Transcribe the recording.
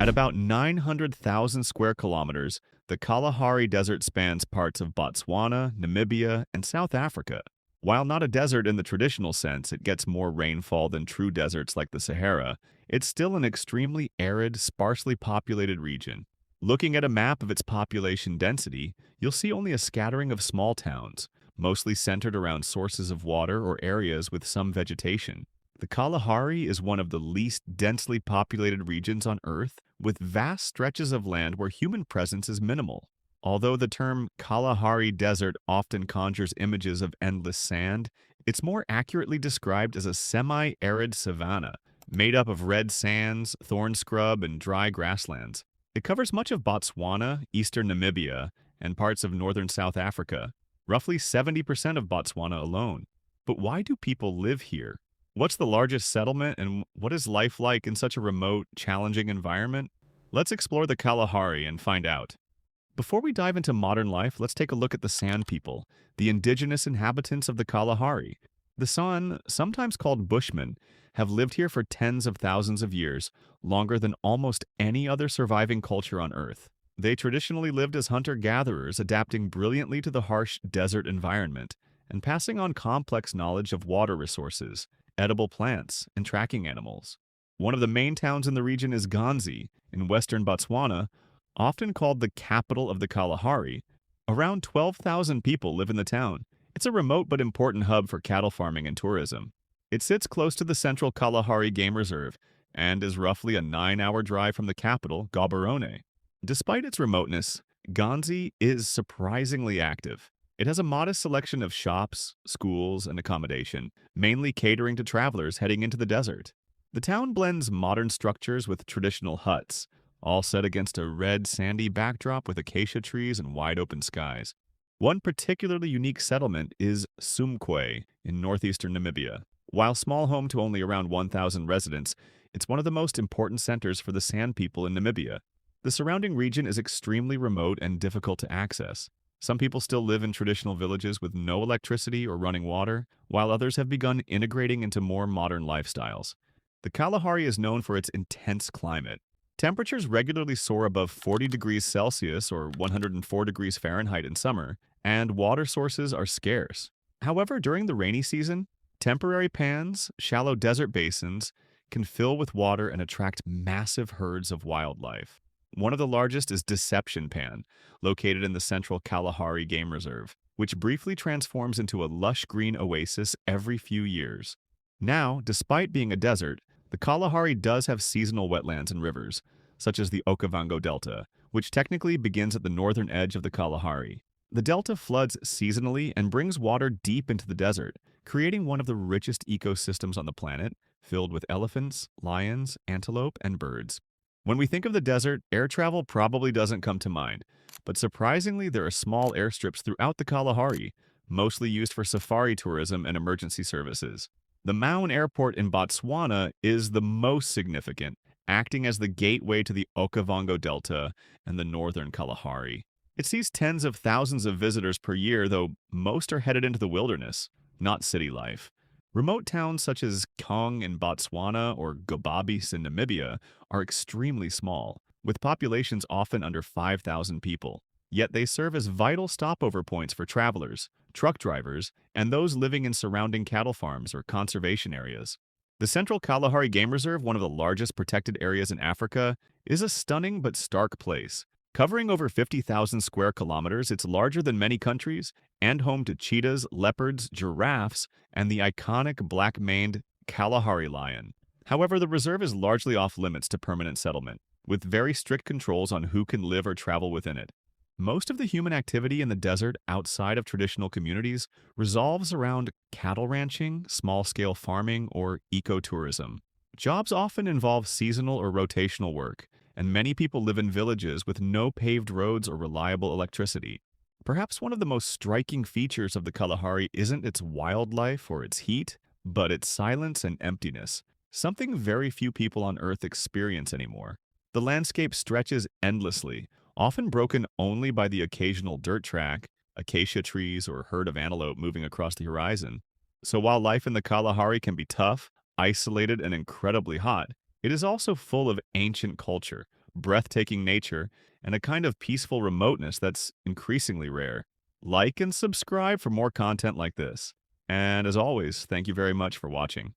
At about 900,000 square kilometers, the Kalahari Desert spans parts of Botswana, Namibia, and South Africa. While not a desert in the traditional sense, it gets more rainfall than true deserts like the Sahara. It's still an extremely arid, sparsely populated region. Looking at a map of its population density, you'll see only a scattering of small towns, mostly centered around sources of water or areas with some vegetation. The Kalahari is one of the least densely populated regions on Earth, with vast stretches of land where human presence is minimal. Although the term Kalahari Desert often conjures images of endless sand, it's more accurately described as a semi-arid savanna, made up of red sands, thorn scrub, and dry grasslands. It covers much of Botswana, eastern Namibia, and parts of northern South Africa, roughly 70% of Botswana alone. But why do people live here? What's the largest settlement, and what is life like in such a remote, challenging environment? Let's explore the Kalahari and find out. Before we dive into modern life, let's take a look at the Sand People, the indigenous inhabitants of the Kalahari. The San, sometimes called Bushmen, have lived here for tens of thousands of years, longer than almost any other surviving culture on Earth. They traditionally lived as hunter-gatherers, adapting brilliantly to the harsh desert environment, and passing on complex knowledge of water resources, edible plants, and tracking animals. One of the main towns in the region is Ganzi, in western Botswana, often called the capital of the Kalahari. Around 12,000 people live in the town. It's a remote but important hub for cattle farming and tourism. It sits close to the central Kalahari Game Reserve and is roughly a 9-hour drive from the capital, Gaborone. Despite its remoteness, Ganzi is surprisingly active. It has a modest selection of shops, schools, and accommodation, mainly catering to travelers heading into the desert. The town blends modern structures with traditional huts, all set against a red, sandy backdrop with acacia trees and wide-open skies. One particularly unique settlement is Sumkwe in northeastern Namibia. While small home to only around 1,000 residents, it's one of the most important centers for the Sand People in Namibia. The surrounding region is extremely remote and difficult to access. Some people still live in traditional villages with no electricity or running water, while others have begun integrating into more modern lifestyles. The Kalahari is known for its intense climate. Temperatures regularly soar above 40 degrees Celsius or 104 degrees Fahrenheit in summer, and water sources are scarce. However, during the rainy season, temporary pans, shallow desert basins, can fill with water and attract massive herds of wildlife. One of the largest is Deception Pan, located in the central Kalahari Game Reserve, which briefly transforms into a lush green oasis every few years. Now, despite being a desert, the Kalahari does have seasonal wetlands and rivers, such as the Okavango Delta, which technically begins at the northern edge of the Kalahari. The delta floods seasonally and brings water deep into the desert, creating one of the richest ecosystems on the planet, filled with elephants, lions, antelope, and birds. When we think of the desert, air travel probably doesn't come to mind, but surprisingly there are small airstrips throughout the Kalahari, mostly used for safari tourism and emergency services. The Maun Airport in Botswana is the most significant, acting as the gateway to the Okavango Delta and the northern Kalahari. It sees tens of thousands of visitors per year, though most are headed into the wilderness, not city life. Remote towns such as Kong in Botswana or Gobabis in Namibia are extremely small, with populations often under 5,000 people. Yet they serve as vital stopover points for travelers, truck drivers, and those living in surrounding cattle farms or conservation areas. The Central Kalahari Game Reserve, one of the largest protected areas in Africa, is a stunning but stark place. Covering over 50,000 square kilometers, it's larger than many countries and home to cheetahs, leopards, giraffes, and the iconic black-maned Kalahari lion. However, the reserve is largely off-limits to permanent settlement, with very strict controls on who can live or travel within it. Most of the human activity in the desert outside of traditional communities revolves around cattle ranching, small-scale farming, or ecotourism. Jobs often involve seasonal or rotational work, and many people live in villages with no paved roads or reliable electricity. Perhaps one of the most striking features of the Kalahari isn't its wildlife or its heat, but its silence and emptiness, something very few people on Earth experience anymore. The landscape stretches endlessly, often broken only by the occasional dirt track, acacia trees, or herd of antelope moving across the horizon. So while life in the Kalahari can be tough, isolated, and incredibly hot, it is also full of ancient culture, breathtaking nature, and a kind of peaceful remoteness that's increasingly rare. Like and subscribe for more content like this. And as always, thank you very much for watching.